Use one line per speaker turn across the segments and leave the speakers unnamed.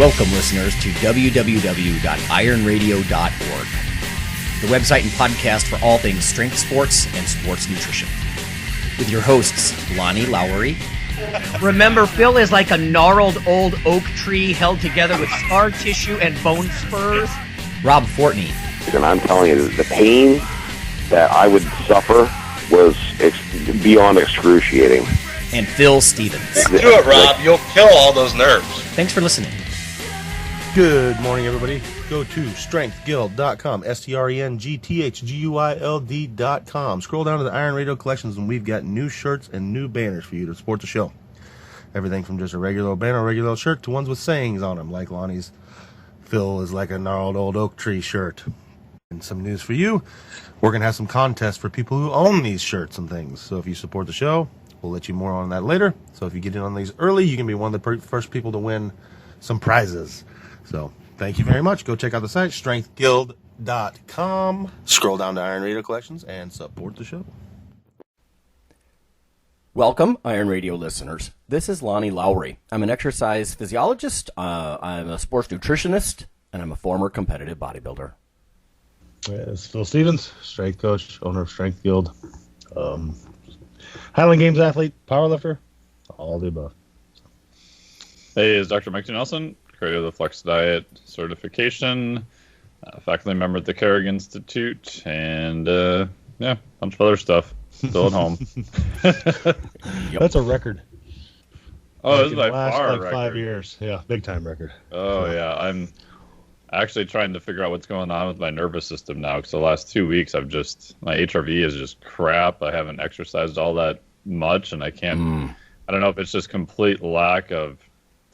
Welcome, listeners, to www.ironradio.org, the website and podcast for all things strength sports and sports nutrition. With your hosts, Lonnie Lowry.
Remember, Phil is like a gnarled old oak tree held together with scar tissue and bone spurs.
Rob Fortney.
And I'm telling you, the pain that I would suffer was beyond excruciating.
And Phil Stevens.
Do it, Rob. You'll kill all those nerves.
Thanks for listening.
Good morning, everybody. Go to strengthguild.com, strengthguild.com. Scroll down to the Iron Radio collections, and we've got new shirts and new banners for you to support the show. Everything from just a regular banner, regular shirt, to ones with sayings on them, like Lonnie's Phil is like a gnarled old oak tree shirt. And some news for you, we're going to have some contests for people who own these shirts and things. So if you support the show, we'll let you more on that later. So if you get in on these early, you can be one of the first people to win some prizes. So thank you very much. Go check out the site, strengthguild.com. Scroll down to Iron Radio Collections and support the show.
Welcome, Iron Radio listeners. This is Lonnie Lowry. I'm an exercise physiologist, I'm a sports nutritionist, and I'm a former competitive bodybuilder.
It's Phil Stevens, strength coach, owner of Strength Guild, Highland Games athlete, powerlifter, all the above.
Hey, it's Dr. Mikey Nelson, creator of the Flex Diet certification, faculty member at the Carrick Institute, and a bunch of other stuff. Still at home.
That's a record.
Oh, this is by far
like
record.
5 years. Yeah, big time record.
Oh, yeah. I'm actually trying to figure out what's going on with my nervous system now, because the last 2 weeks my HRV is just crap. I haven't exercised all that much, and I can't, I don't know if it's just complete lack of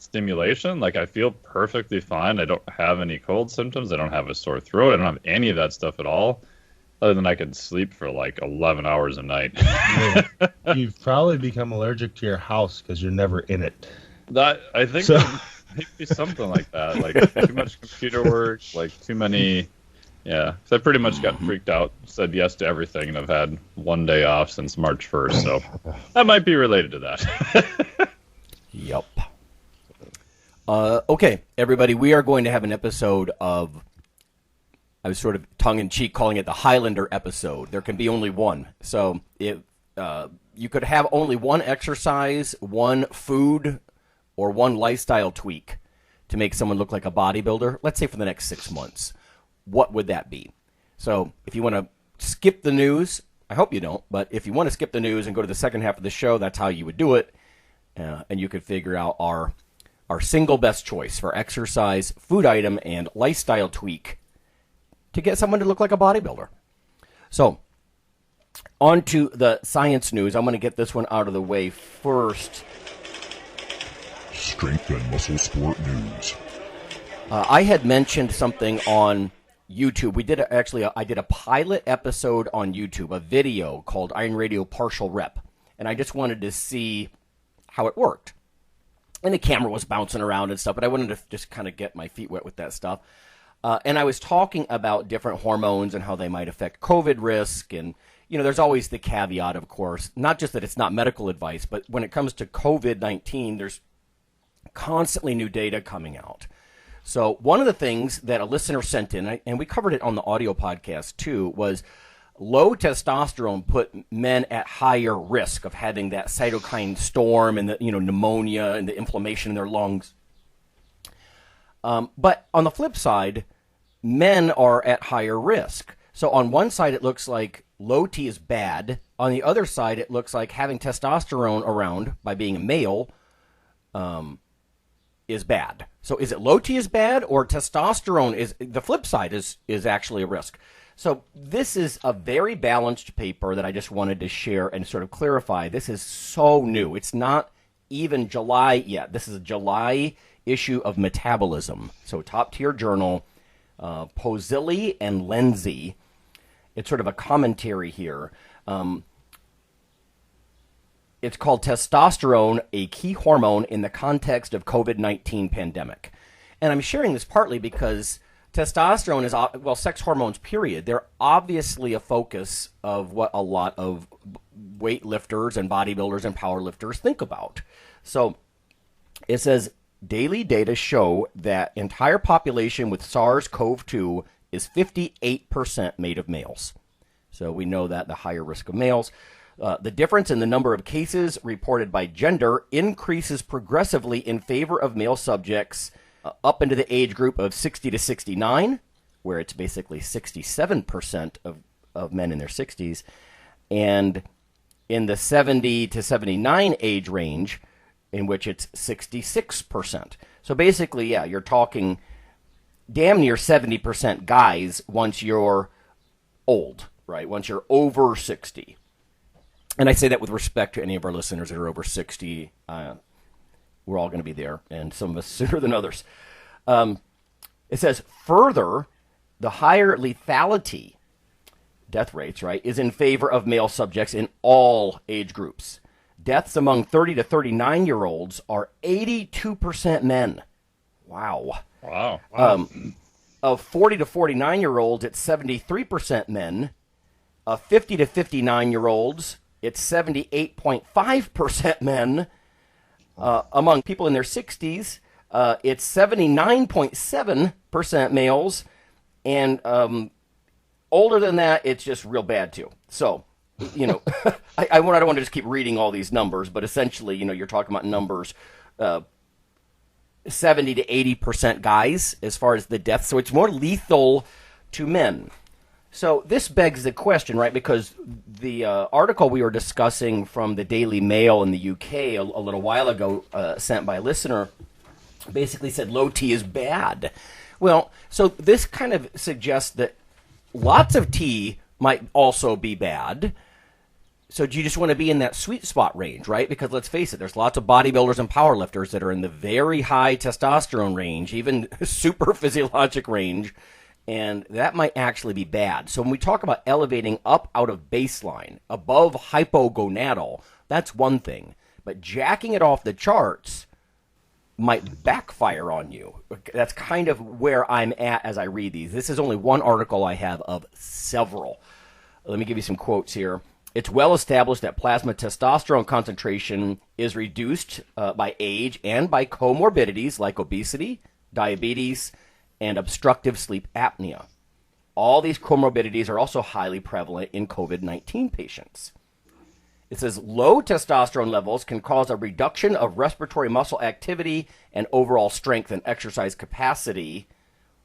stimulation. Like, I feel perfectly fine. I don't have any cold symptoms. I don't have a sore throat. I don't have any of that stuff at all, other than I could sleep for like 11 hours a night.
You've probably become allergic to your house because you're never in it.
That, I think
So-
it might be something like that. Like, too much computer work, like too many. Yeah, so I pretty much got freaked out, said yes to everything, and I've had 1 day off since March 1st. So that might be related to that.
Yep. Okay, everybody, we are going to have an episode of, I was sort of tongue-in-cheek calling it the Highlander episode. There can be only one. So if you could have only one exercise, one food, or one lifestyle tweak to make someone look like a bodybuilder, let's say for the next 6 months, what would that be? So if you want to skip the news, I hope you don't, but if you want to skip the news and go to the second half of the show, that's how you would do it. And you could figure out our single best choice for exercise, food item, and lifestyle tweak to get someone to look like a bodybuilder. So, on to the science news. I'm going to get this one out of the way first.
Strength and muscle sport news.
I had mentioned something on YouTube. I did a pilot episode on YouTube, a video called Iron Radio Partial Rep, and I just wanted to see how it worked. And the camera was bouncing around and stuff, but I wanted to just kind of get my feet wet with that stuff. And I was talking about different hormones and how they might affect COVID risk. And, there's always the caveat, of course, not just that it's not medical advice, but when it comes to COVID-19, there's constantly new data coming out. So one of the things that a listener sent in, and we covered it on the audio podcast too, was low testosterone put men at higher risk of having that cytokine storm and the pneumonia and the inflammation in their lungs. But on the flip side, men are at higher risk. So on one side, it looks like low T is bad. On the other side, it looks like having testosterone around by being a male is bad. So is it low T is bad, or testosterone is the flip side is actually a risk? So this is a very balanced paper that I just wanted to share and sort of clarify. This is so new. It's not even July yet. This is a July issue of Metabolism. So top-tier journal, Posilli and Lenzi. It's sort of a commentary here. It's called Testosterone, a Key Hormone in the Context of COVID-19 Pandemic. And I'm sharing this partly because testosterone is, sex hormones, period. They're obviously a focus of what a lot of weightlifters and bodybuilders and powerlifters think about. So it says daily data show that entire population with SARS-CoV-2 is 58% made of males. So we know that the higher risk of males. The difference in the number of cases reported by gender increases progressively in favor of male subjects up into the age group of 60 to 69, where it's basically 67% of men in their 60s, and in the 70 to 79 age range, in which it's 66%. So basically, yeah, you're talking damn near 70% guys once you're old, right? Once you're over 60. And I say that with respect to any of our listeners that are over 60. We're all going to be there, and some of us sooner than others. It says, further, the higher lethality, death rates, right, is in favor of male subjects in all age groups. Deaths among 30 to 39-year-olds are 82% men. Wow.
Wow.
Of 40 to 49-year-olds, it's 73% men. Of 50 to 59-year-olds, it's 78.5% men. Among people in their 60s, it's 79.7% males. And older than that, it's just real bad, too. So, you know, I don't want to just keep reading all these numbers, but essentially, you know, you're talking about numbers 70 to 80% guys as far as the deaths. So it's more lethal to men. So this begs the question, right, because the article we were discussing from the Daily Mail in the UK a little while ago, sent by a listener, basically said low T is bad. Well, so this kind of suggests that lots of T might also be bad. So do you just want to be in that sweet spot range, right? Because let's face it, there's lots of bodybuilders and powerlifters that are in the very high testosterone range, even super physiologic range, and that might actually be bad. So when we talk about elevating up out of baseline, above hypogonadal, that's one thing. But jacking it off the charts might backfire on you. That's kind of where I'm at as I read these. This is only one article I have of several. Let me give you some quotes here. It's well established that plasma testosterone concentration is reduced by age and by comorbidities like obesity, diabetes, and obstructive sleep apnea. All these comorbidities are also highly prevalent in COVID-19 patients. It says low testosterone levels can cause a reduction of respiratory muscle activity and overall strength and exercise capacity,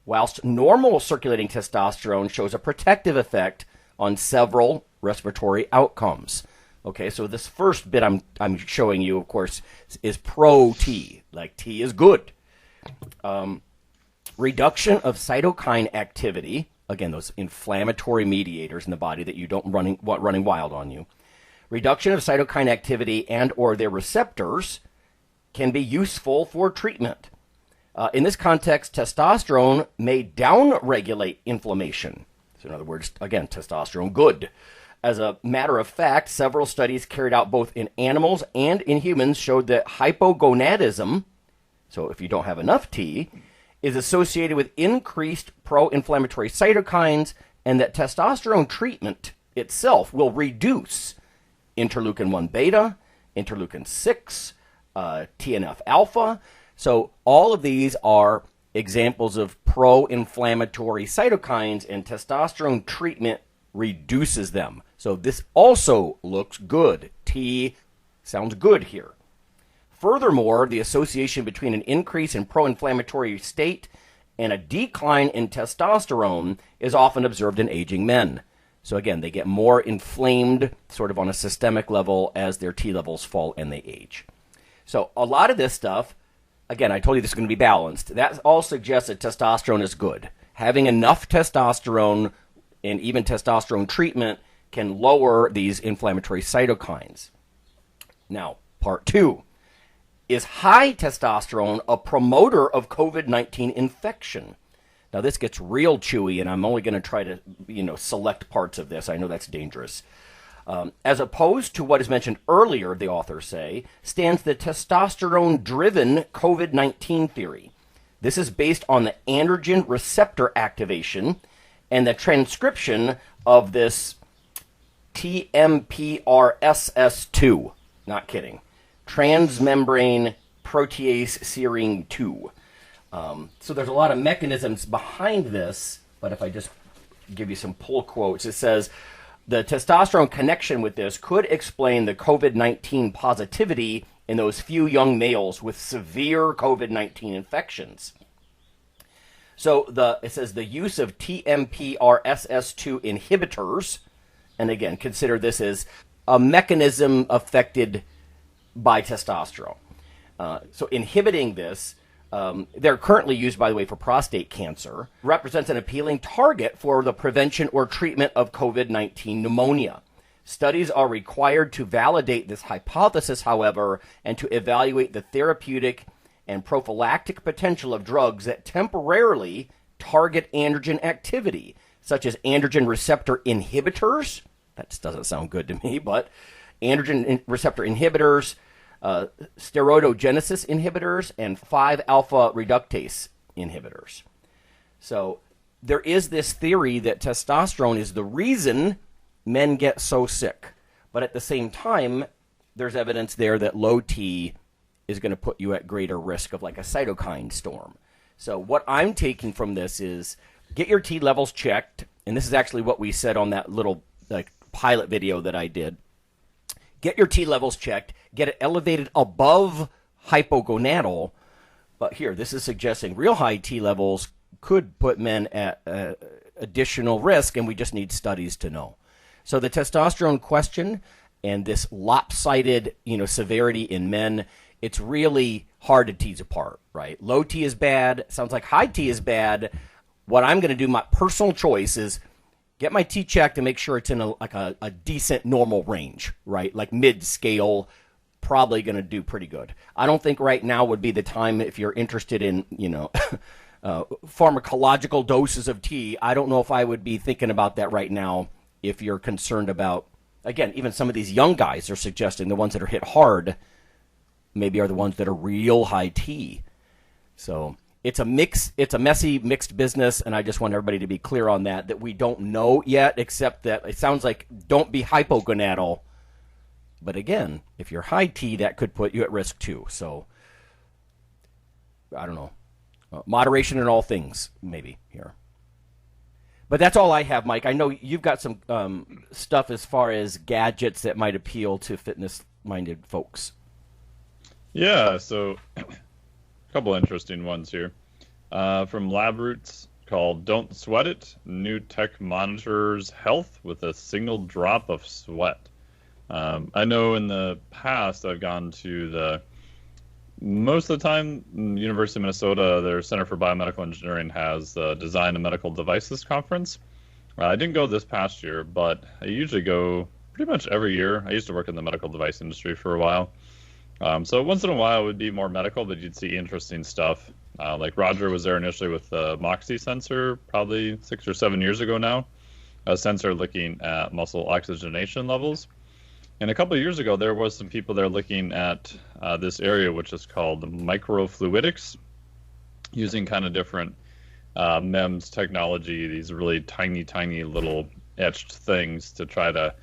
whilst normal circulating testosterone shows a protective effect on several respiratory outcomes. Okay, so this first bit I'm showing you, of course, is pro-T, like T is good. Reduction of cytokine activity, again, those inflammatory mediators in the body that you don't want running wild on you. Reduction of cytokine activity and or their receptors can be useful for treatment. In this context, testosterone may downregulate inflammation. So in other words, again, testosterone good. As a matter of fact, several studies carried out both in animals and in humans showed that hypogonadism, so if you don't have enough T, is associated with increased pro-inflammatory cytokines, and that testosterone treatment itself will reduce interleukin-1 beta, interleukin-6, TNF-alpha. So all of these are examples of pro-inflammatory cytokines, and testosterone treatment reduces them. So this also looks good. T sounds good here. Furthermore, the association between an increase in pro-inflammatory state and a decline in testosterone is often observed in aging men. So again, they get more inflamed sort of on a systemic level as their T levels fall and they age. So a lot of this stuff, again, I told you this is going to be balanced. That all suggests that testosterone is good. Having enough testosterone and even testosterone treatment can lower these inflammatory cytokines. Now, part two. Is high testosterone a promoter of COVID-19 infection? Now, this gets real chewy, and I'm only going to try to, select parts of this. I know that's dangerous. As opposed to what is mentioned earlier, the authors say, stands the testosterone-driven COVID-19 theory. This is based on the androgen receptor activation and the transcription of this TMPRSS2. Not kidding. Transmembrane protease serine 2. So there's a lot of mechanisms behind this, but if I just give you some pull quotes, it says, the testosterone connection with this could explain the COVID-19 positivity in those few young males with severe COVID-19 infections. So it says the use of TMPRSS2 inhibitors, and again, consider this as a mechanism affected by testosterone. So inhibiting this, they're currently used, by the way, for prostate cancer, represents an appealing target for the prevention or treatment of COVID-19 pneumonia. Studies are required to validate this hypothesis, however, and to evaluate the therapeutic and prophylactic potential of drugs that temporarily target androgen activity, such as androgen receptor inhibitors. That doesn't sound good to me, but androgen receptor inhibitors, steroidogenesis inhibitors, and 5-alpha reductase inhibitors. So there is this theory that testosterone is the reason men get so sick. But at the same time, there's evidence there that low T is going to put you at greater risk of like a cytokine storm. So what I'm taking from this is get your T levels checked. And this is actually what we said on that little pilot video that I did. Get your T levels checked, get it elevated above hypogonadal. But here, this is suggesting real high T levels could put men at additional risk, and we just need studies to know. So the testosterone question and this lopsided, severity in men, it's really hard to tease apart, right? Low T is bad. Sounds like high T is bad. What I'm going to do, my personal choice, is get my T checked and make sure it's in a decent normal range, right? Like mid-scale, probably going to do pretty good. I don't think right now would be the time if you're interested in, pharmacological doses of T. I don't know if I would be thinking about that right now if you're concerned about, again, even some of these young guys are suggesting the ones that are hit hard maybe are the ones that are real high T. So it's a messy mixed business, and I just want everybody to be clear on that we don't know yet, except that it sounds like don't be hypogonadal. But again, if you're high T, that could put you at risk too. So I don't know. Moderation in all things, maybe, here. But that's all I have, Mike. I know you've got some stuff as far as gadgets that might appeal to fitness-minded folks.
Yeah, so a couple interesting ones here. From LabRoots called Don't Sweat It, New Tech Monitors Health with a Single Drop of Sweat. I know in the past I've gone to most of the time, University of Minnesota, their Center for Biomedical Engineering has the Design of Medical Devices Conference. I didn't go this past year, but I usually go pretty much every year. I used to work in the medical device industry for a while. So once in a while it would be more medical, but you'd see interesting stuff. Like Roger was there initially with the Moxie sensor, probably 6 or 7 years ago now, a sensor looking at muscle oxygenation levels. And a couple of years ago, there was some people there looking at this area, which is called microfluidics, using kind of different MEMS technology, these really tiny, tiny little etched things to try to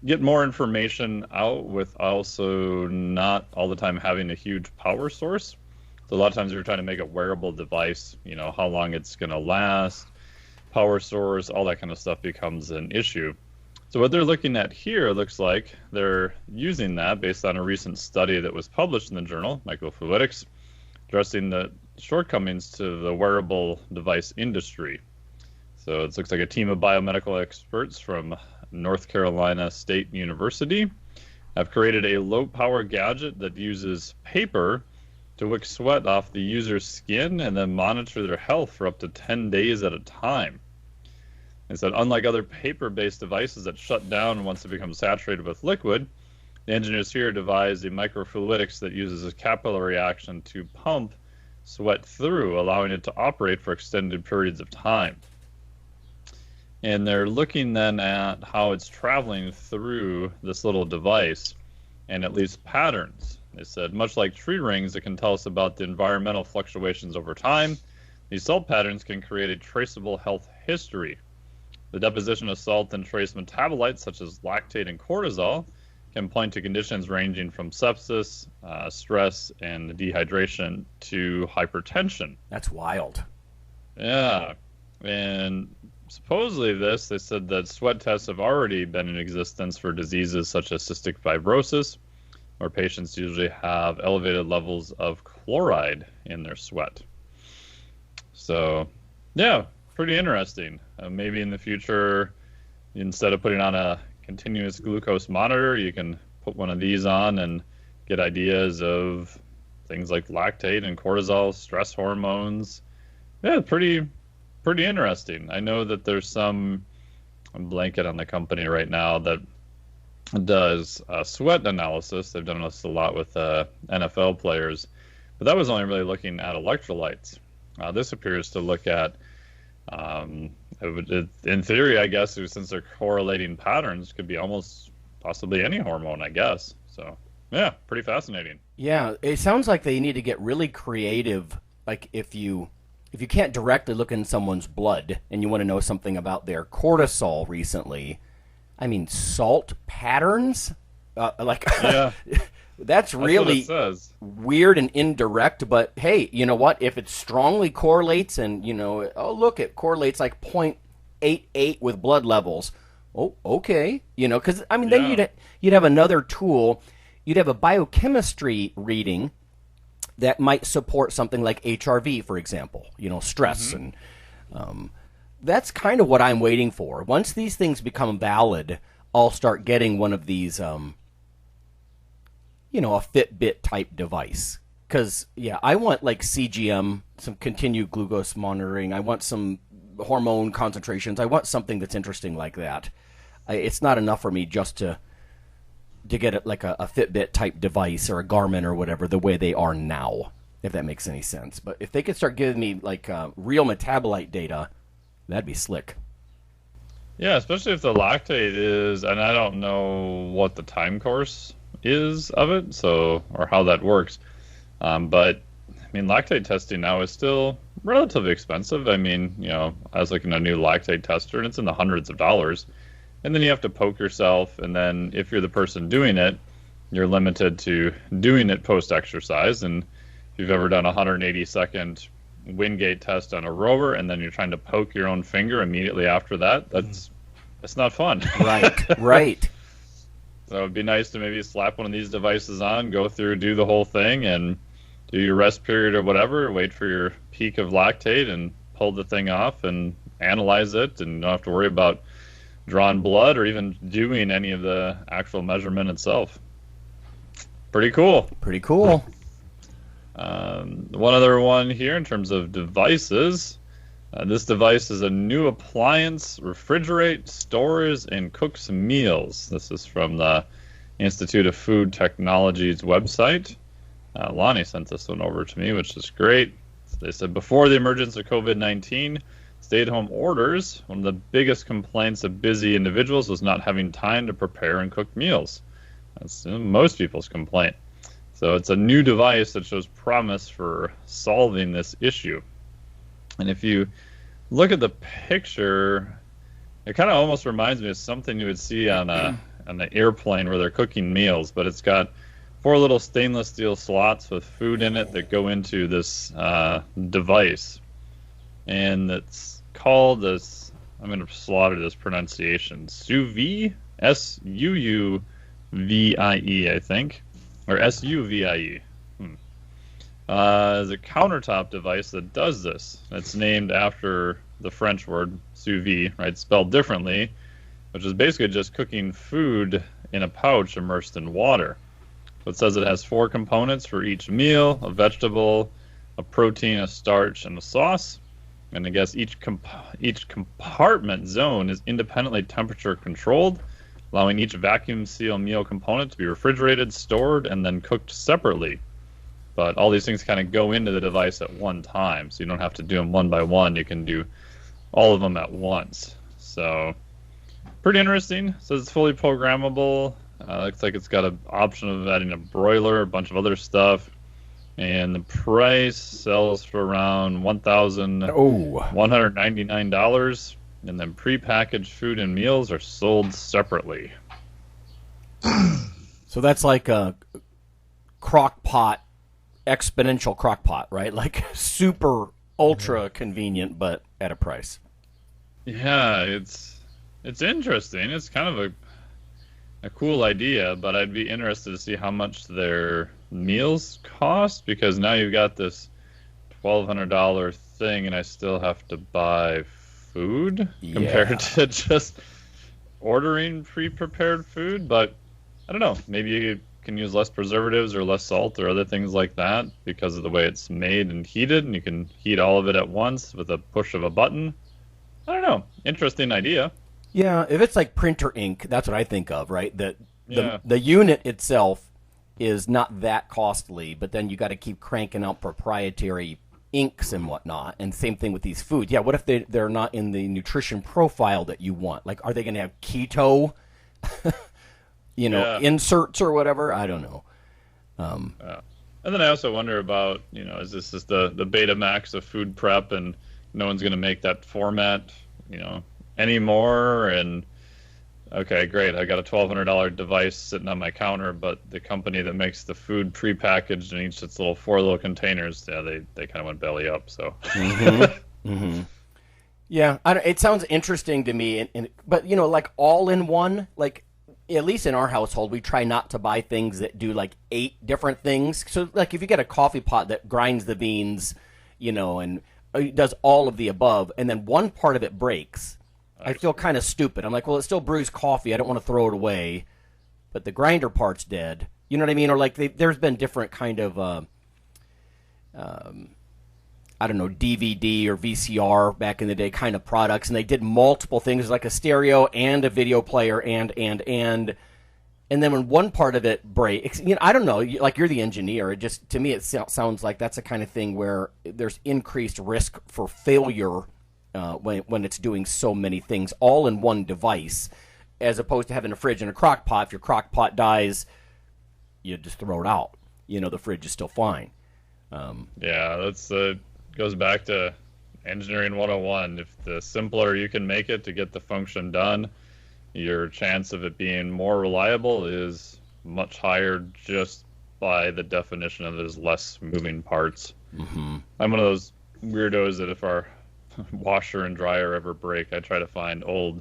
get more information out with also not all the time having a huge power source. So a lot of times you're trying to make a wearable device, how long it's going to last, power source, all that kind of stuff becomes an issue. So what they're looking at here looks like they're using that based on a recent study that was published in the journal, Microfluidics, addressing the shortcomings to the wearable device industry. So it looks like a team of biomedical experts from North Carolina State University have created a low-power gadget that uses paper to wick sweat off the user's skin and then monitor their health for up to 10 days at a time. It said, unlike other paper-based devices that shut down once they become saturated with liquid, the engineers here devised a microfluidics that uses a capillary action to pump sweat through, allowing it to operate for extended periods of time. And they're looking then at how it's traveling through this little device and at least patterns. They said, much like tree rings, it can tell us about the environmental fluctuations over time. These salt patterns can create a traceable health history. The deposition of salt and trace metabolites such as lactate and cortisol can point to conditions ranging from sepsis, stress, and dehydration to hypertension.
That's wild.
Yeah. And supposedly they said that sweat tests have already been in existence for diseases such as cystic fibrosis, where patients usually have elevated levels of chloride in their sweat. So, yeah, pretty interesting. Maybe in the future, instead of putting on a continuous glucose monitor, you can put one of these on and get ideas of things like lactate and cortisol, stress hormones. Yeah, pretty interesting. I know that there's some blanket on the company right now that does sweat analysis. They've done this a lot with NFL players, but that was only really looking at electrolytes. This appears to look at, in theory, I guess, since they're correlating patterns, could be almost possibly any hormone, I guess. So, yeah, pretty fascinating.
Yeah, it sounds like they need to get really creative. Like if you can't directly look in someone's blood and you want to know something about their cortisol recently, I mean, salt patterns?
Yeah.
That's really weird and indirect, but hey, you know what? If it strongly correlates and, look, it correlates like 0.88 with blood levels. Oh, okay. Because, then you'd have another tool. You'd have a biochemistry reading that might support something like HRV, for example, stress. And that's kind of what I'm waiting for. Once these things become valid, I'll start getting one of these, a Fitbit type device. Because, I want like CGM, some continued glucose monitoring. I want some hormone concentrations. I want something that's interesting like that. It's not enough for me just to get it like a Fitbit type device or a Garmin or whatever the way they are now, if that makes any sense. But if they could start giving me like real metabolite data, that'd be slick.
Yeah, especially if the lactate is, and I don't know what the time course is of it, or how that works. But lactate testing now is still relatively expensive. I was looking at a new lactate tester, and it's in the hundreds of dollars. And then you have to poke yourself, and then if you're the person doing it, you're limited to doing it post-exercise. And if you've ever done a 180-second Wingate test on a rower, and then you're trying to poke your own finger immediately after that, that's not fun.
Right.
So it'd be nice to maybe slap one of these devices on, go through, do the whole thing, and do your rest period or whatever, wait for your peak of lactate, and pull the thing off and analyze it, and don't have to worry about drawing blood or even doing any of the actual measurement itself. Pretty cool. One other one here in terms of devices. This device is a new appliance, refrigerates, stores, and cooks meals. This is from the Institute of Food Technology's website. Lonnie sent this one over to me, which is great. They said, before the emergence of COVID-19, stay-at-home orders, one of the biggest complaints of busy individuals was not having time to prepare and cook meals. That's most people's complaint. So it's a new device that shows promise for solving this issue. And if you look at the picture, it kind of almost reminds me of something you would see on an airplane where they're cooking meals, but it's got 4 little stainless steel slots with food in it that go into this device. And it's called this, I'm going to slaughter this pronunciation, sous vide, SUUVIE, I think, or SUVIE. Is a countertop device that does this. It's named after the French word sous vide, right, spelled differently, which is basically just cooking food in a pouch immersed in water. So it says it has 4 components for each meal: a vegetable, a protein, a starch, and a sauce. And I guess each compartment zone is independently temperature controlled, allowing each vacuum seal meal component to be refrigerated, stored, and then cooked separately. But all these things kind of go into the device at one time, so you don't have to do them one by one. You can do all of them at once. So pretty interesting. It says it's fully programmable. Looks like it's got an option of adding a broiler, a bunch of other stuff. And the price sells for around $1,199. And then prepackaged food and meals are sold separately.
So that's like a crock pot, exponential crock pot, right? Like super ultra convenient, but at a price.
Yeah, it's interesting. It's kind of a cool idea, but I'd be interested to see how much their meals cost, because now you've got this $1,200 thing, and I still have to buy food compared to just ordering pre-prepared food. But I don't know, maybe you can use less preservatives or less salt or other things like that because of the way it's made and heated, and you can heat all of it at once with a push of a button. I don't know. Interesting idea.
Yeah, if it's like printer ink, that's what I think of, right? The unit itself is not that costly, but then you got to keep cranking out proprietary inks and whatnot. And same thing with these foods. Yeah, what if they're not in the nutrition profile that you want? Like, are they going to have keto, inserts or whatever? I don't know.
And then I also wonder about, is this just the Betamax of food prep, and no one's going to make that format, anymore? And okay, great, I got a $1,200 device sitting on my counter, but the company that makes the food prepackaged in each its little 4 little containers, they kind of went belly up. So
yeah, it sounds interesting to me, but like all in one, like at least in our household, we try not to buy things that do like 8 different things. So like if you get a coffee pot that grinds the beans, and does all of the above, and then one part of it breaks, I feel kind of stupid. I'm like, well, it still brews coffee. I don't want to throw it away, but the grinder part's dead. You know what I mean? Or like there's been different kind of, I don't know, DVD or VCR back in the day kind of products, and they did multiple things, like a stereo and a video player and then when one part of it breaks, I don't know, like you're the engineer, it just, to me, it sounds like that's the kind of thing where there's increased risk for failure when it's doing so many things all in one device, as opposed to having a fridge and a crock pot. If your crock pot dies, you just throw it out. The fridge is still fine.
Yeah, that's goes back to engineering 101. If the simpler you can make it to get the function done, your chance of it being more reliable is much higher, just by the definition of there's less moving parts. Mm-hmm. I'm one of those weirdos that if our washer and dryer ever break, I try to find old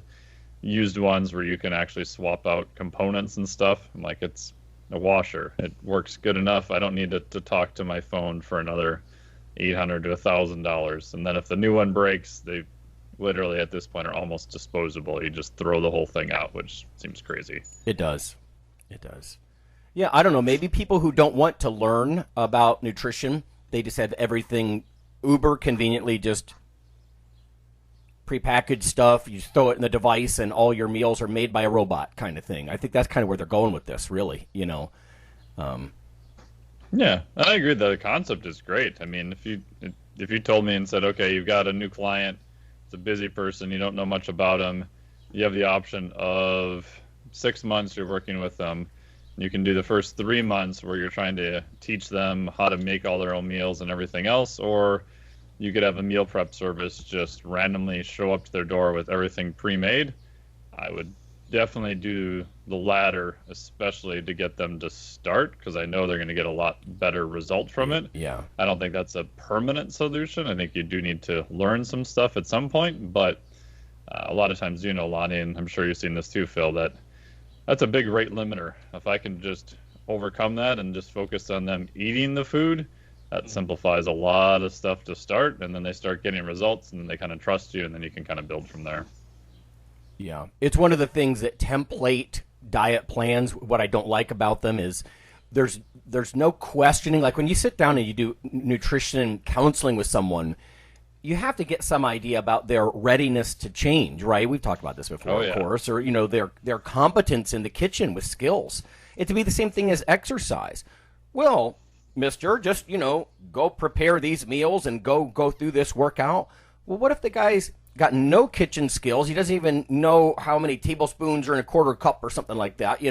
used ones where you can actually swap out components and stuff. I'm like, it's a washer. It works good enough. I don't need to talk to my phone for another $800 to $1,000. And then if the new one breaks, they literally at this point are almost disposable. You just throw the whole thing out, which seems crazy.
It does. Yeah, I don't know. Maybe people who don't want to learn about nutrition, they just have everything uber conveniently just prepackaged stuff. You just throw it in the device and all your meals are made by a robot kind of thing. I think that's kind of where they're going with this, really,
Yeah, I agree. The concept is great. I mean, if you told me and said, okay, you've got a new client, it's a busy person, you don't know much about them, you have the option of 6 months you're working with them. You can do the first 3 months where you're trying to teach them how to make all their own meals and everything else, or you could have a meal prep service just randomly show up to their door with everything pre-made. I would definitely do the latter, especially to get them to start, because I know they're going to get a lot better result from it.
Yeah. I
don't think that's a permanent solution. I think you do need to learn some stuff at some point, but a lot of times, Lonnie, and I'm sure you've seen this too, Phil, that's a big rate limiter. If I can just overcome that and just focus on them eating the food, that simplifies a lot of stuff to start, and then they start getting results, and then they kind of trust you, and then you can kind of build from there.
Yeah. It's one of the things that template diet plans, what I don't like about them is there's no questioning. Like when you sit down and you do nutrition counseling with someone, you have to get some idea about their readiness to change, right? We've talked about this before, of course, or, their competence in the kitchen with skills. It'd be the same thing as exercise. Well, mister, just, go prepare these meals and go through this workout. Well, what if the guy's got no kitchen skills? He doesn't even know how many tablespoons are in a quarter cup or something like that,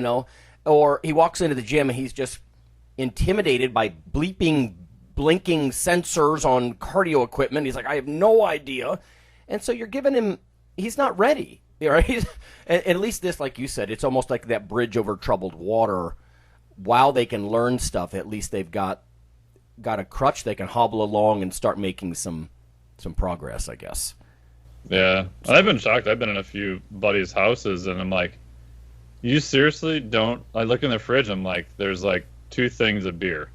or he walks into the gym and he's just intimidated by blinking sensors on cardio equipment. He's like, I have no idea. And so you're giving him, he's not ready, right? And at least this, like you said, it's almost like that bridge over troubled water while they can learn stuff, at least they've got a crutch they can hobble along and start making some progress, I guess.
Yeah, I've been shocked. I've been in a few buddies' houses, and I'm like, you seriously don't? I look in the fridge, I'm like, there's like 2 things of beer.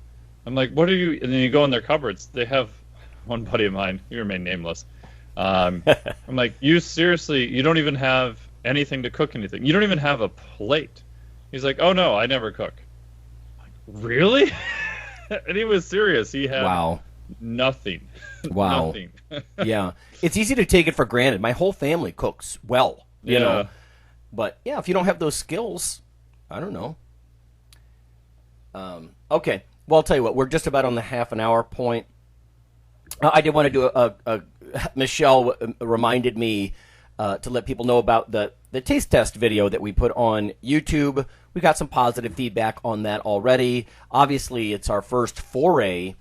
I'm like, what are you? And then you go in their cupboards. They have one buddy of mine. He remained nameless. I'm like, you seriously? You don't even have anything to cook anything. You don't even have a plate. He's like, oh no, I never cook. I'm like, really? And he was serious. He had nothing.
Wow.
Nothing.
Yeah. It's easy to take it for granted. My whole family cooks well, you know. But, yeah, if you don't have those skills, I don't know. Okay. Well, I'll tell you what. We're just about on the half an hour point. I did want to do Michelle reminded me to let people know about the taste test video that we put on YouTube. We got some positive feedback on that already. Obviously, it's our first foray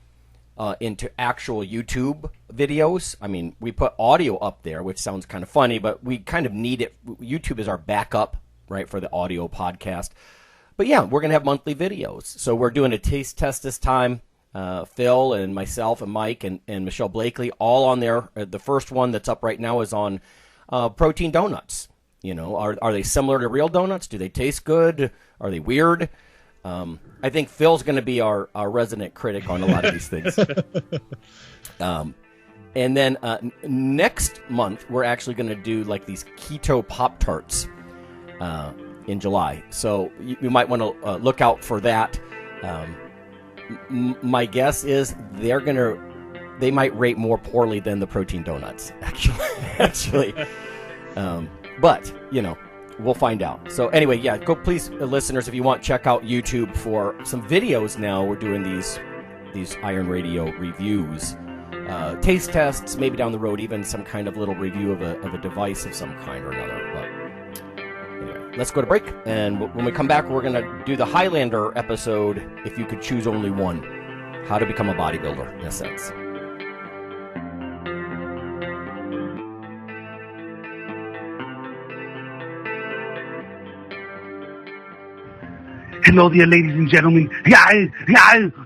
into actual YouTube videos. I mean, we put audio up there, which sounds kind of funny, but we kind of need it. YouTube is our backup, right, for the audio podcast. But yeah, we're going to have monthly videos. So we're doing a taste test this time. Phil and myself and Mike and Michelle Blakely all on there. The first one that's up right now is on protein donuts. You know, are they similar to real donuts? Do they taste good? Are they weird? I think Phil's going to be our resident critic on a lot of these things. And then next month, we're actually going to do like these keto Pop-Tarts in July. So you might want to look out for that. My guess is they might rate more poorly than the protein donuts, actually. But, you know, we'll find out. So anyway, yeah, go please, listeners, if you want, check out YouTube for some videos now. We're doing these Iron Radio reviews, taste tests, maybe down the road, even some kind of little review of a device of some kind or another. But anyway, let's go to break. And when we come back, we're going to do the Highlander episode, If You Could Choose Only One, how to become a bodybuilder, in a sense.
Hello there, ladies and gentlemen. Yeah,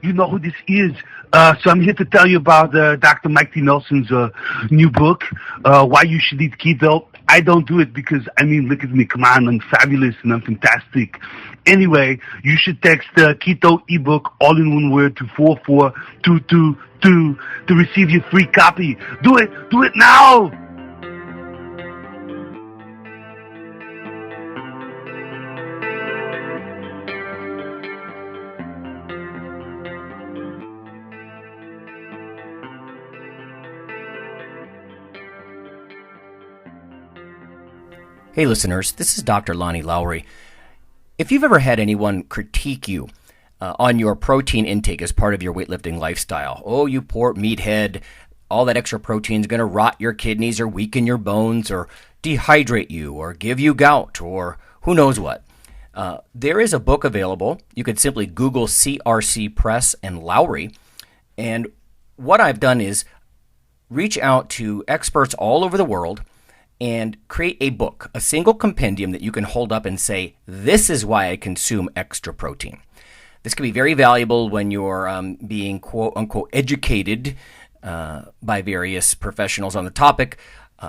you know who this is. So I'm here to tell you about Dr. Mikey Nelson's new book, Why You Should Eat Keto. I don't do it because, I mean, look at me. Come on, I'm fabulous and I'm fantastic. Anyway, you should text the Keto ebook, all in one word, to 44222 to receive your free copy. Do it now!
Hey listeners, this is Dr. Lonnie Lowry. If you've ever had anyone critique you on your protein intake as part of your weightlifting lifestyle, oh, you poor meathead, all that extra protein is going to rot your kidneys or weaken your bones or dehydrate you or give you gout or who knows what. There is a book available. You could simply Google CRC Press and Lowry. And what I've done is reach out to experts all over the world and create a book, a single compendium that you can hold up and say, this is why I consume extra protein. This can be very valuable when you're being quote-unquote educated by various professionals on the topic.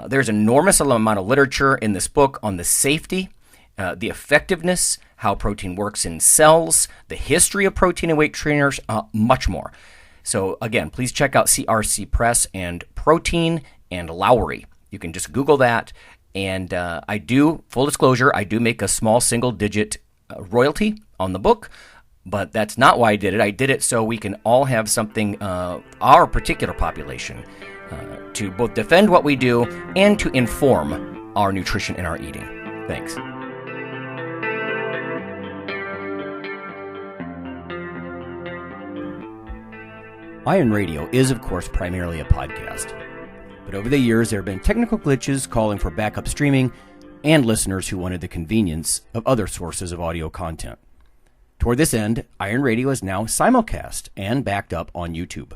There's an enormous amount of literature in this book on the safety, the effectiveness, how protein works in cells, the history of protein and weight trainers, much more. So again, please check out CRC Press and Protein and Lowry. You can just Google that, and I do, full disclosure, I do make a small single-digit royalty on the book, but that's not why I did it. I did it so we can all have something, our particular population, to both defend what we do and to inform our nutrition and our eating. Thanks. Iron Radio is, of course, primarily a podcast. But over the years, there have been technical glitches calling for backup streaming and listeners who wanted the convenience of other sources of audio content. Toward this end, Iron Radio is now simulcast and backed up on YouTube.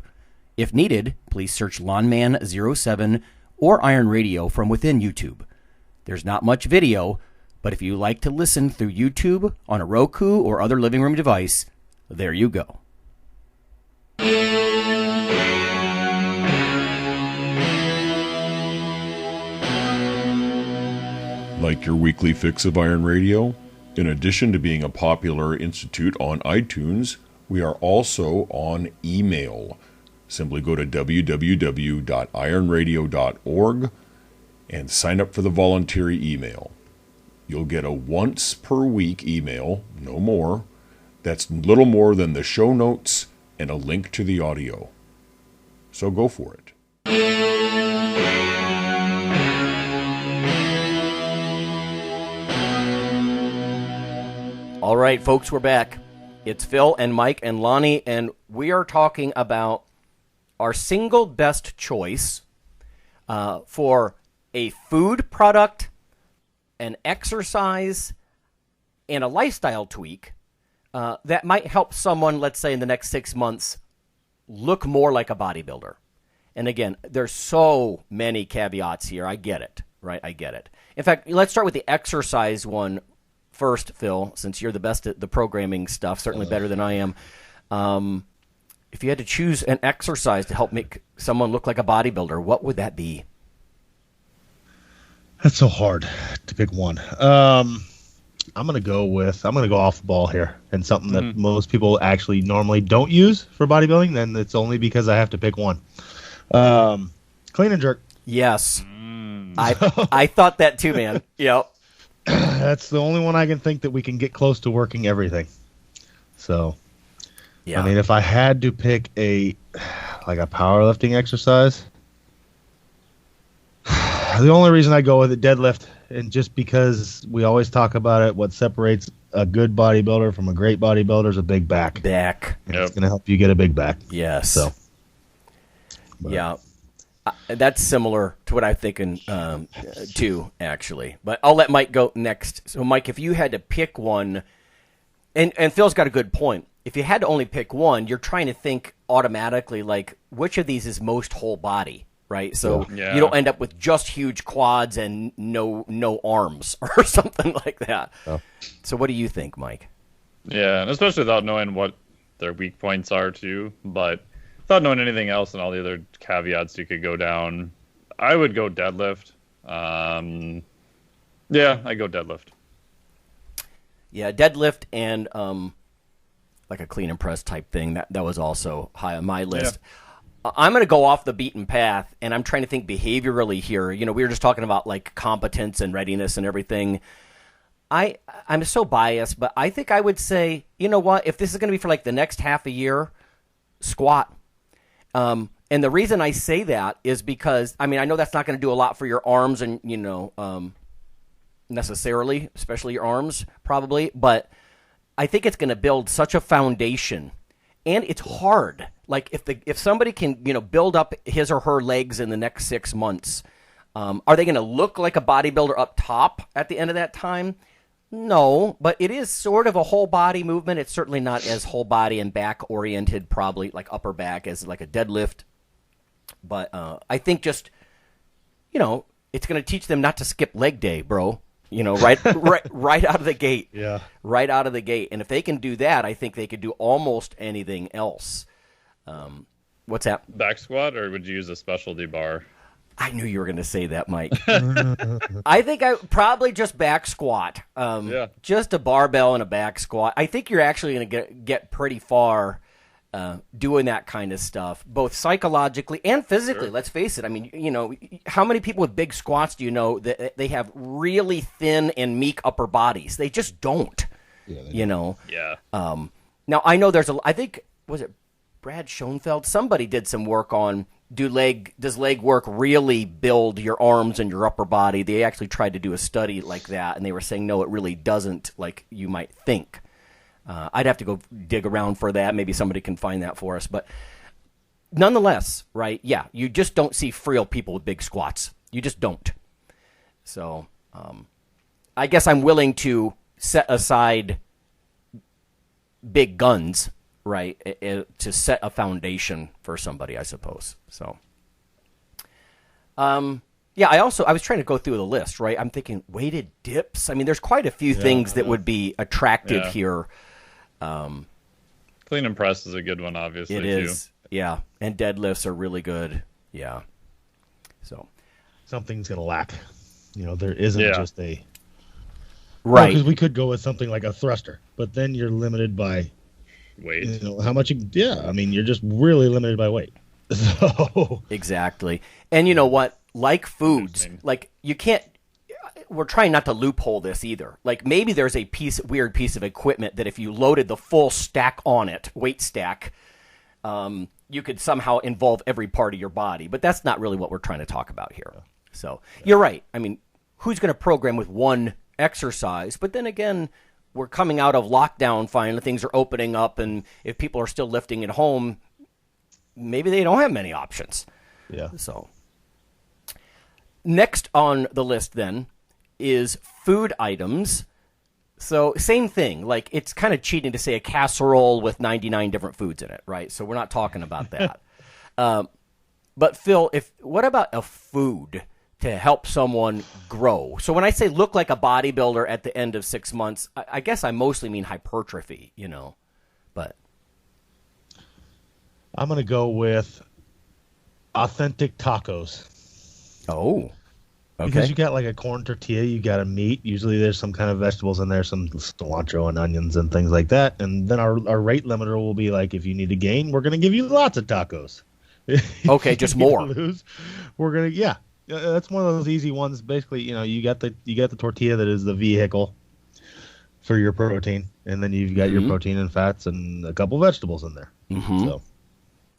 If needed, please search Lawnman07 or Iron Radio from within YouTube. There's not much video, but if you like to listen through YouTube on a Roku or other living room device, there you go.
Like your weekly fix of Iron Radio? In addition to being a popular institute on iTunes, we are also on email. Simply go to www.ironradio.org and sign up for the voluntary email. You'll get a once per week email, no more, that's little more than the show notes and a link to the audio. So go for it.
All right, folks, we're back. It's Phil and Mike and Lonnie, and we are talking about our single best choice for a food product, an exercise, and a lifestyle tweak that might help someone, let's say in the next 6 months, look more like a bodybuilder. And again, there's so many caveats here. I get it, right? I get it. In fact, let's start with the exercise one first, Phil, since you're the best at the programming stuff, certainly better than I am. If you had to choose an exercise to help make someone look like a bodybuilder, what would that be?
That's so hard to pick one. I'm gonna go off the ball here, and something that most people actually normally don't use for bodybuilding. Then it's only because I have to pick one. Clean and jerk.
Yes, I thought that too, man. Yep.
That's the only one I can think that we can get close to working everything. So, yeah. I mean, if I had to pick a powerlifting exercise, the only reason I go with it, deadlift, and just because we always talk about it, what separates a good bodybuilder from a great bodybuilder is a big back.
Back.
It's going to help you get a big back.
Yes.
So,
yeah. That's similar to what I'm thinking, too, actually. But I'll let Mike go next. So, Mike, if you had to pick one, and Phil's got a good point. If you had to only pick one, you're trying to think automatically, like, which of these is most whole body, right? So you don't end up with just huge quads and no arms or something like that. Oh. So what do you think, Mike?
Yeah, and especially without knowing what their weak points are, too. But without knowing anything else and all the other caveats you could go down, I would go deadlift. I go deadlift.
Yeah, deadlift and like a clean and press type thing. That was also high on my list. Yeah. I'm going to go off the beaten path, and I'm trying to think behaviorally here. You know, we were just talking about like competence and readiness and everything. I'm so biased, but I think I would say, you know what? If this is going to be for like the next half a year, squat. And the reason I say that is because, I mean, I know that's not going to do a lot for your arms and, necessarily, especially your arms probably, but I think it's going to build such a foundation, and it's hard. Like if somebody can, build up his or her legs in the next 6 months, are they going to look like a bodybuilder up top at the end of that time? No, but it is sort of a whole body movement. It's certainly not as whole body and back oriented, probably like upper back as like a deadlift. But I think just, it's going to teach them not to skip leg day, bro. Right out of the gate.
Yeah.
Right out of the gate. And if they can do that, I think they could do almost anything else. What's that?
Back squat, or would you use a specialty bar?
I knew you were going to say that, Mike. I think I probably just back squat. Just a barbell and a back squat. I think you're actually going to get pretty far doing that kind of stuff, both psychologically and physically. Sure. Let's face it. I mean, how many people with big squats do you know that they have really thin and meek upper bodies? They just don't. Yeah. Now I know I think, was it Brad Schoenfeld? Somebody did some work on does leg work really build your arms and your upper body? They actually tried to do a study like that, and they were saying, no, it really doesn't, like you might think. I'd have to go dig around for that. Maybe somebody can find that for us. But nonetheless, right, yeah, you just don't see frail people with big squats. You just don't. So I guess I'm willing to set aside big guns, right, to set a foundation for somebody, I suppose. So, I was trying to go through the list, right? I'm thinking weighted dips. I mean, there's quite a few things that would be attractive here.
Clean and press is a good one, obviously.
It is, too. Yeah. And deadlifts are really good. Yeah. So
something's gonna lack. There isn't just a
right.
Because we could go with something like a thruster, but then you're limited by
weight.
How much? You're just really limited by weight. So
exactly. And you know what? Like foods, like you can't. We're trying not to loophole this either. Like maybe there's a weird piece of equipment that if you loaded the full stack on it, weight stack, you could somehow involve every part of your body. But that's not really what we're trying to talk about here. So you're right. I mean, who's going to program with one exercise? But then again, we're coming out of lockdown finally. Things are opening up. And if people are still lifting at home, maybe they don't have many options.
Yeah.
So next on the list then is food items. So same thing. Like it's kind of cheating to say a casserole with 99 different foods in it, right? So we're not talking about that. But Phil, what about a food to help someone grow? So when I say look like a bodybuilder at the end of 6 months, I guess I mostly mean hypertrophy, but
I'm going to go with authentic tacos.
Oh, okay.
Because you got like a corn tortilla, you got a meat. Usually there's some kind of vegetables in there, some cilantro and onions and things like that. And then our rate limiter will be like, if you need to gain, we're going to give you lots of tacos.
Okay, just more.
We're going to, that's one of those easy ones. Basically, you got the tortilla that is the vehicle for your protein, and then you've got your protein and fats and a couple vegetables in there.
Mm-hmm.
So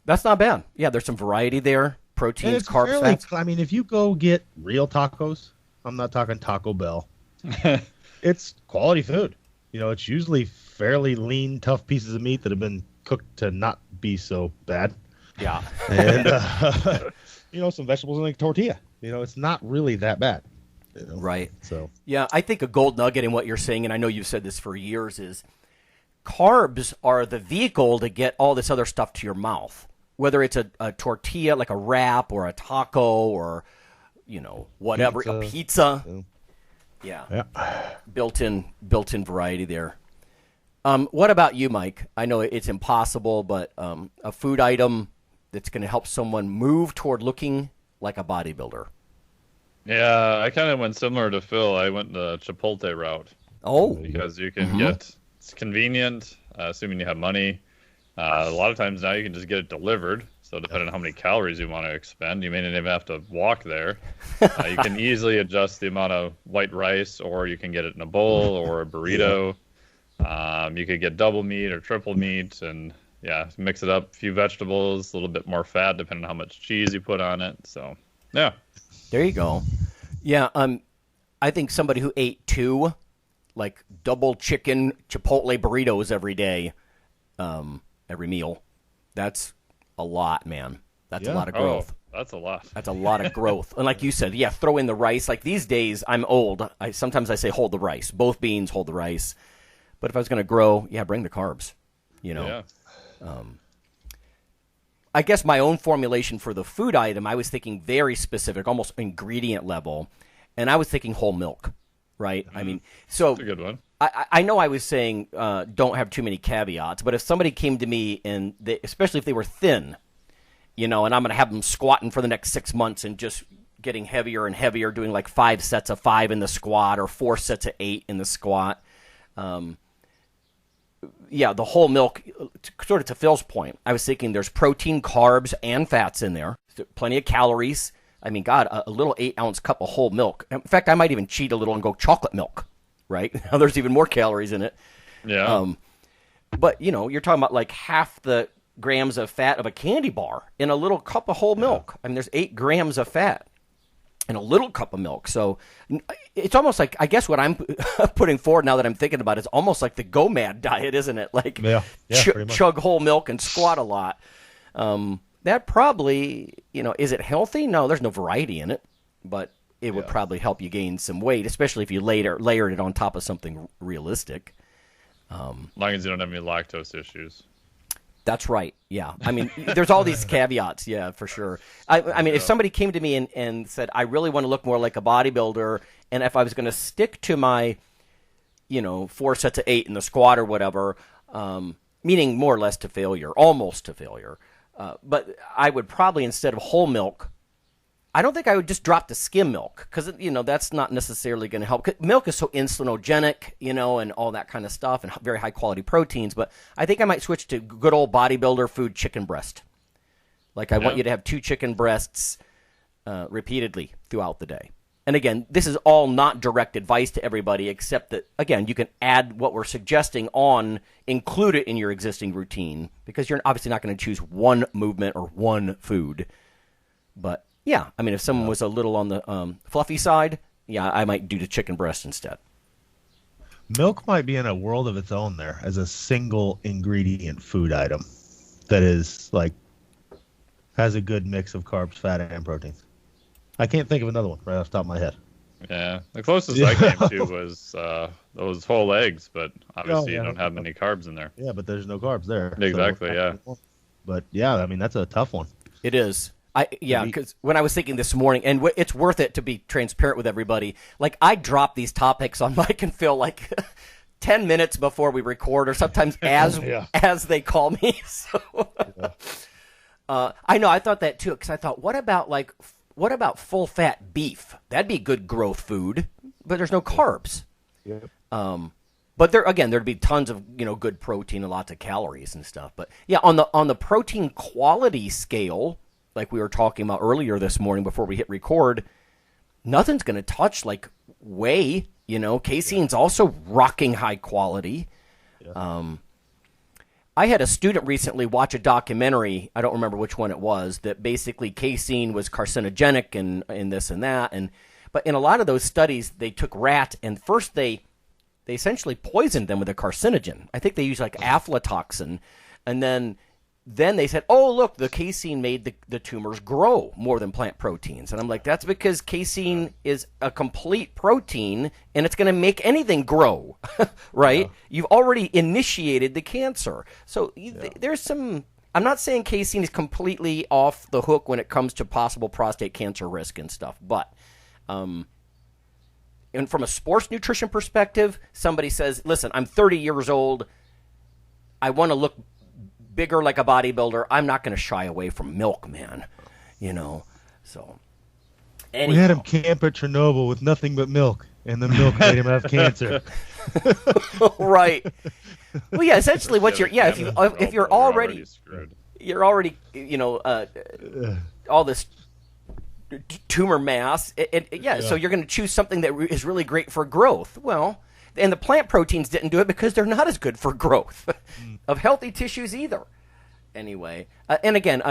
that's not bad. Yeah, there's some variety there. Proteins, carbs, fats.
I mean, if you go get real tacos, I'm not talking Taco Bell. It's quality food. It's usually fairly lean, tough pieces of meat that have been cooked to not be so bad.
Yeah.
And, some vegetables in a tortilla. It's not really that bad.
Right.
So,
yeah, I think a gold nugget in what you're saying, and I know you've said this for years, is carbs are the vehicle to get all this other stuff to your mouth. Whether it's a tortilla, like a wrap, or a taco, or, whatever, a pizza. Yeah. Built-in variety there. What about you, Mike? I know it's impossible, but a food item that's going to help someone move toward looking like a bodybuilder.
Yeah, I kind of went similar to Phil. I went the Chipotle route.
Oh.
Because you can it's convenient, assuming you have money. A lot of times now you can just get it delivered. So depending on how many calories you want to expend, you may not even have to walk there. You can easily adjust the amount of white rice, or you can get it in a bowl or a burrito. You could get double meat or triple meat, and mix it up. A few vegetables, a little bit more fat depending on how much cheese you put on it. So, yeah. There
you go. Yeah, I think somebody who ate 2, like double chicken Chipotle burritos every day, every meal, that's a lot, man. That's a lot of growth.
That's a lot.
That's a lot of growth. And like you said, throw in the rice. Like these days, I'm old. Sometimes I say hold the rice. Both beans, hold the rice. But if I was going to grow, bring the carbs.
Yeah.
I guess my own formulation for the food item, I was thinking very specific, almost ingredient level, and I was thinking whole milk, right? I mean, so
that's a good one.
I know I was saying don't have too many caveats, but if somebody came to me, and especially if they were thin, and I'm going to have them squatting for the next 6 months and just getting heavier and heavier, doing like 5 sets of 5 in the squat or 4 sets of 8 in the squat. The whole milk, sort of to Phil's point, I was thinking there's protein, carbs, and fats in there. Plenty of calories. I mean, God, a little 8-ounce cup of whole milk. In fact, I might even cheat a little and go chocolate milk, right? Now there's even more calories in it.
Yeah.
But, you're talking about like half the grams of fat of a candy bar in a little cup of whole milk. I mean, there's 8 grams of fat in a little cup of milk. So it's almost like, I guess what I'm putting forward now that I'm thinking about it is almost like the Go Mad diet, isn't it? Like chug whole milk and squat a lot. That probably, is it healthy? No, there's no variety in it, but it would probably help you gain some weight, especially if you layered it on top of something realistic.
As long as you don't have any lactose issues.
That's right. Yeah. I mean, there's all these caveats. Yeah, for sure. I mean, if somebody came to me and said, I really want to look more like a bodybuilder, and if I was going to stick to my, 4 sets of 8 in the squat or whatever, meaning more or less to failure, almost to failure. But I would probably, instead of whole milk, I don't think I would just drop to skim milk because, that's not necessarily going to help. Milk is so insulinogenic, and all that kind of stuff and very high-quality proteins. But I think I might switch to good old bodybuilder food, chicken breast. Like I want you to have 2 chicken breasts repeatedly throughout the day. And again, this is all not direct advice to everybody, except that, again, you can add what we're suggesting on, include it in your existing routine, because you're obviously not going to choose one movement or one food. But, yeah, I mean, if someone was a little on the fluffy side, yeah, I might do the chicken breast instead.
Milk might be in a world of its own there as a single ingredient food item that is, like, has a good mix of carbs, fat, and proteins. I can't think of another one right off the top of my head.
Yeah, the closest I came to was those whole eggs, but obviously you don't have many carbs in there.
Yeah, but there's no carbs there.
Exactly, yeah.
But yeah, I mean, that's a tough one.
It is. Because when I was thinking this morning, and it's worth it to be transparent with everybody, like I drop these topics on Mike and Phil like 10 minutes before we record, or sometimes as they call me. So I know, I thought that too, because I thought, what about full fat beef? That'd be good growth food, but there's no carbs.
Yep.
But there'd be tons of good protein and lots of calories and stuff. But yeah, on the protein quality scale, like we were talking about earlier this morning before we hit record, nothing's going to touch like whey. Casein's also rocking high quality. Yeah. I had a student recently watch a documentary, I don't remember which one it was, that basically casein was carcinogenic and this and that. But in a lot of those studies, they took rat, and first they essentially poisoned them with a carcinogen. I think they used like aflatoxin. And then they said, oh, look, the casein made the tumors grow more than plant proteins. And I'm like, that's because casein is a complete protein, and it's going to make anything grow, right? Yeah. You've already initiated the cancer. So there's some – I'm not saying casein is completely off the hook when it comes to possible prostate cancer risk and stuff. But and from a sports nutrition perspective, somebody says, listen, I'm 30 years old. I want to look – bigger like a bodybuilder. I'm not going to shy away from milk, man. So. Anyhow.
We had him camp at Chernobyl with nothing but milk, and the milk made him have cancer.
Right. Well, yeah. Essentially, what if you're already all this tumor mass, so you're going to choose something that is really great for growth. Well. And the plant proteins didn't do it because they're not as good for growth of healthy tissues either. Anyway, and again,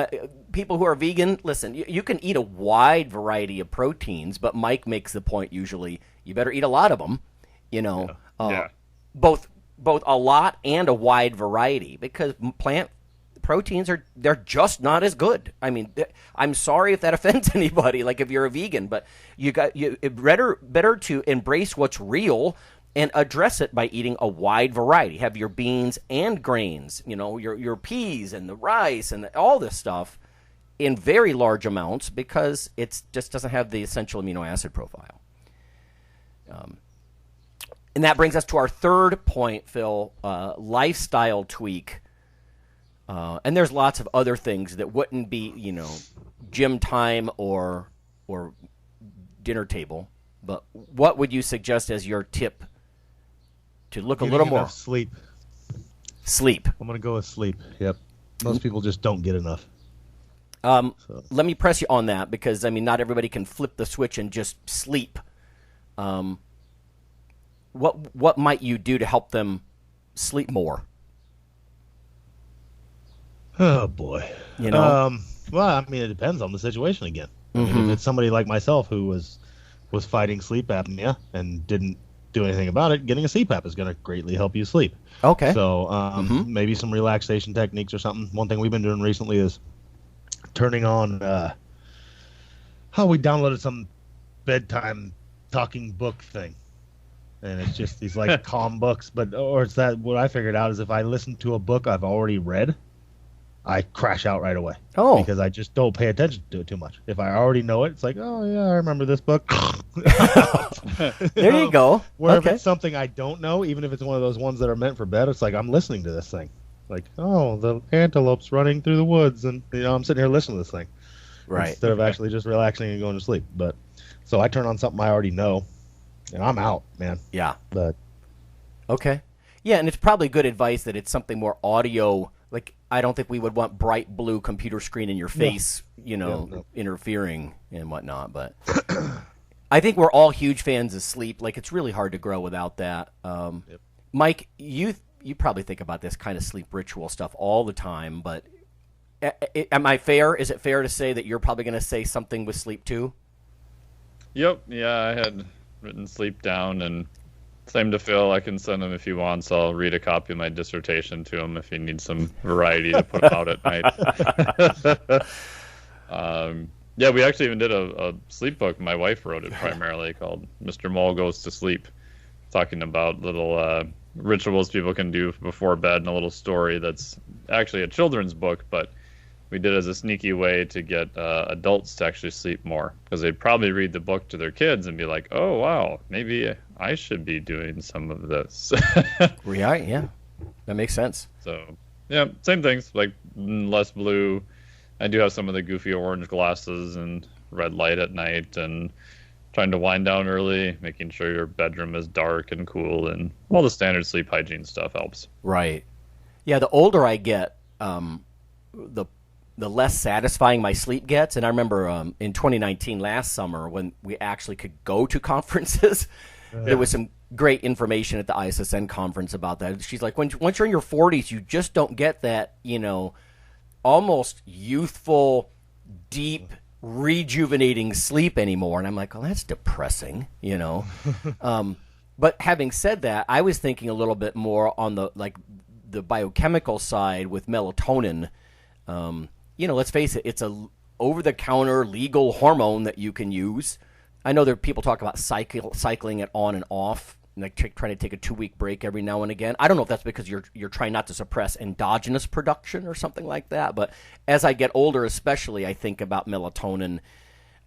people who are vegan, listen, you can eat a wide variety of proteins, but Mike makes the point usually, you better eat a lot of them, both a lot and a wide variety, because plant proteins they're just not as good. I mean, I'm sorry if that offends anybody, like if you're a vegan, but better to embrace what's real and address it by eating a wide variety. Have your beans and grains, your peas and the rice and all this stuff in very large amounts, because it just doesn't have the essential amino acid profile. And that brings us to our third point, Phil, lifestyle tweak. And there's lots of other things that wouldn't be, gym time or dinner table. But what would you suggest as your tip to look a little more?
Sleep.
I'm
going to go with sleep. Yep. Most people just don't get enough.
Let me press you on that, because, not everybody can flip the switch and just sleep. What might you do to help them sleep more?
Oh, boy. Well, it depends on the situation again. If it's somebody like myself who was fighting sleep apnea and didn't do anything about it, getting a CPAP is going to greatly help you sleep.
Okay.
So maybe some relaxation techniques or something. One thing we've been doing recently is turning on we downloaded some bedtime talking book thing. And it's just these like calm books, what I figured out is if I listen to a book I've already read, I crash out right away.
Oh.
Because I just don't pay attention to it too much. If I already know it, it's like, oh, yeah, I remember this book.
There you go.
Where if it's something I don't know, even if it's one of those ones that are meant for bed, it's like I'm listening to this thing. Like, oh, the antelope's running through the woods, and I'm sitting here listening to this thing,
Right.
instead of actually just relaxing and going to sleep. But so I turn on something I already know, and I'm out, man.
Yeah.
But
Okay. Yeah, and it's probably good advice that it's something more audio. Like, I don't think we would want bright blue computer screen in your face, interfering and whatnot. But I think we're all huge fans of sleep. Like, it's really hard to grow without that. Mike, you probably think about this kind of sleep ritual stuff all the time. But am I fair? Is it fair to say that you're probably going to say something with sleep too?
Yep. Yeah, I had written sleep down, and same to Phil. I can send him if he wants. I'll read a copy of my dissertation to him if he needs some variety to put out at night. Yeah, we actually even did a sleep book. My wife wrote it primarily, called Mr. Mole Goes to Sleep, talking about little rituals people can do before bed, and a little story that's actually a children's book, but we did it as a sneaky way to get adults to actually sleep more, because they'd probably read the book to their kids and be like, oh, wow, maybe I should be doing some of this.
Right, yeah. That makes sense.
So, yeah, same things, like less blue. I do have some of the goofy orange glasses and red light at night, and trying to wind down early, making sure your bedroom is dark and cool, and all the standard sleep hygiene stuff helps.
Right. Yeah, the older I get, the less satisfying my sleep gets. And I remember in 2019, last summer, when we actually could go to conferences, there was some great information at the ISSN conference about that. She's like, once you're in your 40s, you just don't get that, almost youthful, deep, rejuvenating sleep anymore. And I'm like, oh, that's depressing, But having said that, I was thinking a little bit more on the biochemical side with melatonin. Let's face it, it's a over-the-counter legal hormone that you can use. I know there are people talk about cycling it on and off, like trying to take a 2-week break every now and again. I don't know if that's because you're trying not to suppress endogenous production or something like that. But as I get older, especially, I think about melatonin.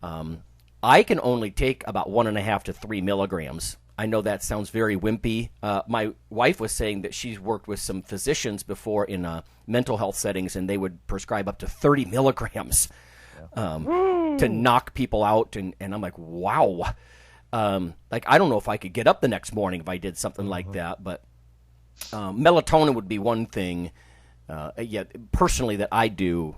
I can only take about 1.5 to 3 milligrams. I know that sounds very wimpy. My wife was saying that she's worked with some physicians before in mental health settings, and they would prescribe up to 30 milligrams to knock people out. And I'm like, wow. I don't know if I could get up the next morning if I did something like that. But melatonin would be one thing. Personally, that I do.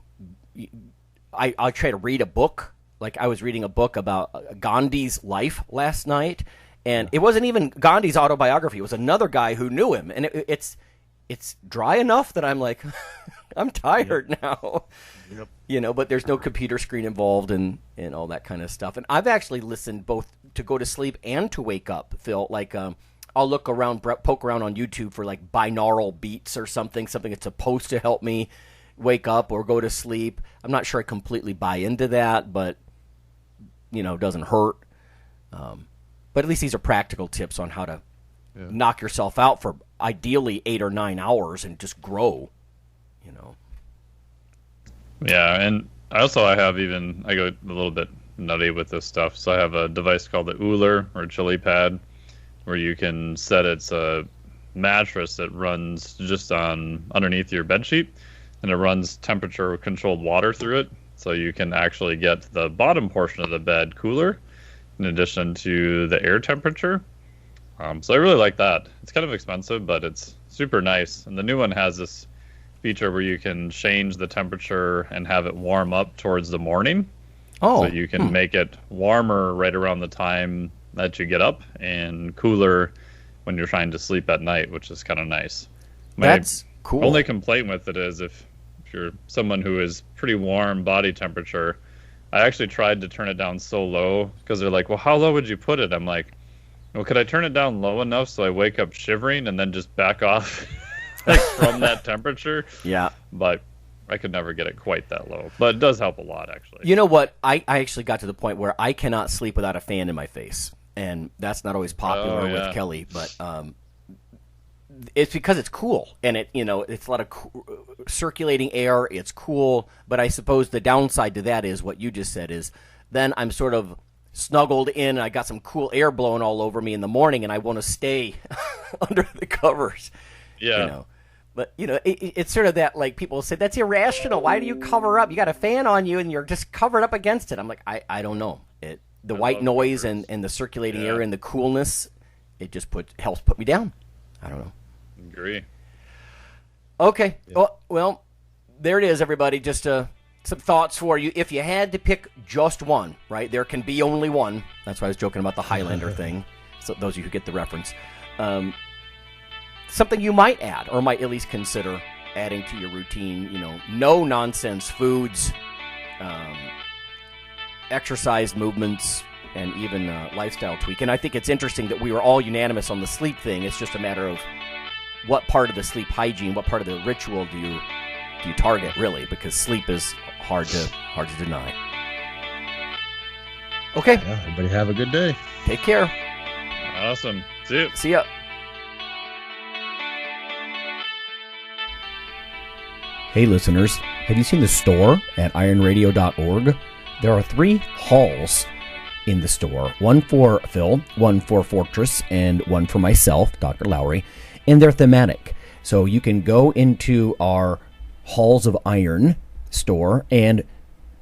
I try to read a book. Like, I was reading a book about Gandhi's life last night. And it wasn't even Gandhi's autobiography. It was another guy who knew him. And it's dry enough that I'm like, I'm tired now. Yep. But there's no computer screen involved and all that kind of stuff. And I've actually listened both to go to sleep and to wake up, Phil. Like, I'll poke around on YouTube for, like, binaural beats or something that's supposed to help me wake up or go to sleep. I'm not sure I completely buy into that, but, it doesn't hurt. But at least these are practical tips on how to knock yourself out for ideally 8 or 9 hours and just grow,
Yeah, and I go a little bit nutty with this stuff. So I have a device called the Ooler, or Chili Pad, where you can set its mattress that runs just underneath your bed sheet, and it runs temperature-controlled water through it, so you can actually get the bottom portion of the bed cooler, in addition to the air temperature. So I really like that. It's kind of expensive, but it's super nice. And the new one has this feature where you can change the temperature and have it warm up towards the morning. Oh. So you can make it warmer right around the time that you get up and cooler when you're trying to sleep at night, which is kind of nice.
That's cool.
Only complaint with it is if you're someone who is pretty warm body temperature, I actually tried to turn it down so low, because they're like, well, how low would you put it? I'm like, well, could I turn it down low enough so I wake up shivering and then just back off from that temperature?
Yeah.
But I could never get it quite that low. But it does help a lot, actually.
You know what? I actually got to the point where I cannot sleep without a fan in my face. And that's not always popular with Kelly, but it's because it's cool, and it's a lot of circulating air. It's cool, but I suppose the downside to that is what you just said is then I'm sort of snuggled in, and I got some cool air blowing all over me in the morning, and I want to stay under the covers.
Yeah.
But, it's sort of that, like, people say, that's irrational. Why do you cover up? You got a fan on you, and you're just covered up against it. I'm like, I don't know. The white noise and the circulating air and the coolness, it just helps put me down. I don't know.
Agree.
Okay. Yeah. Well, there it is, everybody. Just some thoughts for you. If you had to pick just one, right? There can be only one. That's why I was joking about the Highlander thing. So those of you who get the reference. Something you might add or might at least consider adding to your routine, no nonsense foods, exercise movements, and even lifestyle tweak. And I think it's interesting that we were all unanimous on the sleep thing. It's just a matter of what part of the sleep hygiene, what part of the ritual do you target, really, because sleep is hard to deny. Okay.
Yeah, everybody have a good day.
Take care.
Awesome. See you.
See ya. Hey listeners, have you seen the store at IronRadio.org? There are 3 halls in the store. One for Phil, one for Fortress, and one for myself, Dr. Lowry. And they're thematic. So you can go into our Halls of Iron store and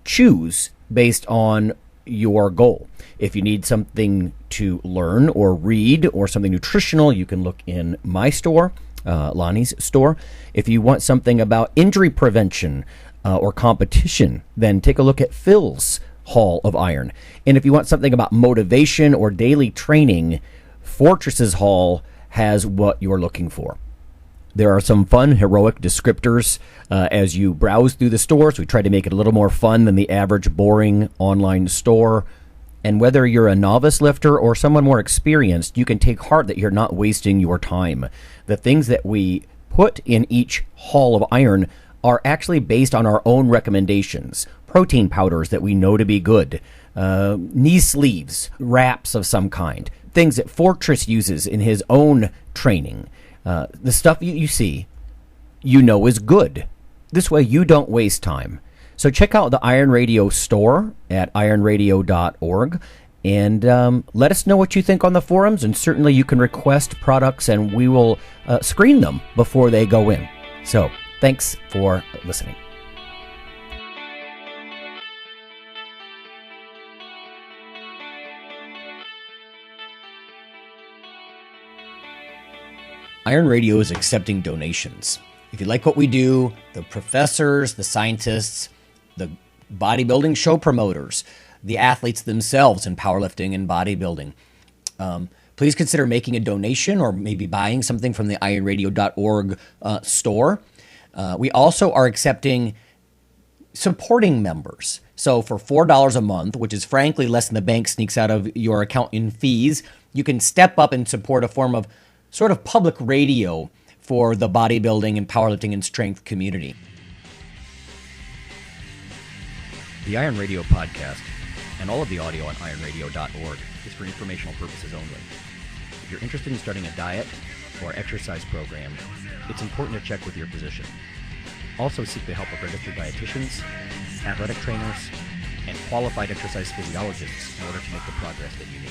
choose based on your goal. If you need something to learn or read or something nutritional, you can look in my store. Lonnie's store. If you want something about injury prevention or competition, then take a look at Phil's Hall of Iron. And if you want something about motivation or daily training, Fortress's Hall has what you're looking for. There are some fun, heroic descriptors as you browse through the stores. We try to make it a little more fun than the average boring online store. And whether you're a novice lifter or someone more experienced, you can take heart that you're not wasting your time. The things that we put in each Hall of Iron are actually based on our own recommendations. Protein powders that we know to be good, knee sleeves, wraps of some kind, things that Fortress uses in his own training. The stuff you see, is good. This way you don't waste time. So check out the Iron Radio store at ironradio.org and let us know what you think on the forums, and certainly you can request products and we will screen them before they go in. So thanks for listening. Iron Radio is accepting donations. If you like what we do, the professors, the scientists, the bodybuilding show promoters, the athletes themselves in powerlifting and bodybuilding, please consider making a donation or maybe buying something from the ironradio.org store. We also are accepting supporting members. So for $4 a month, which is frankly less than the bank sneaks out of your account in fees, you can step up and support a form of sort of public radio for the bodybuilding and powerlifting and strength community. The Iron Radio podcast and all of the audio on ironradio.org is for informational purposes only. If you're interested in starting a diet or exercise program, it's important to check with your physician. Also seek the help of registered dietitians, athletic trainers, and qualified exercise physiologists in order to make the progress that you need.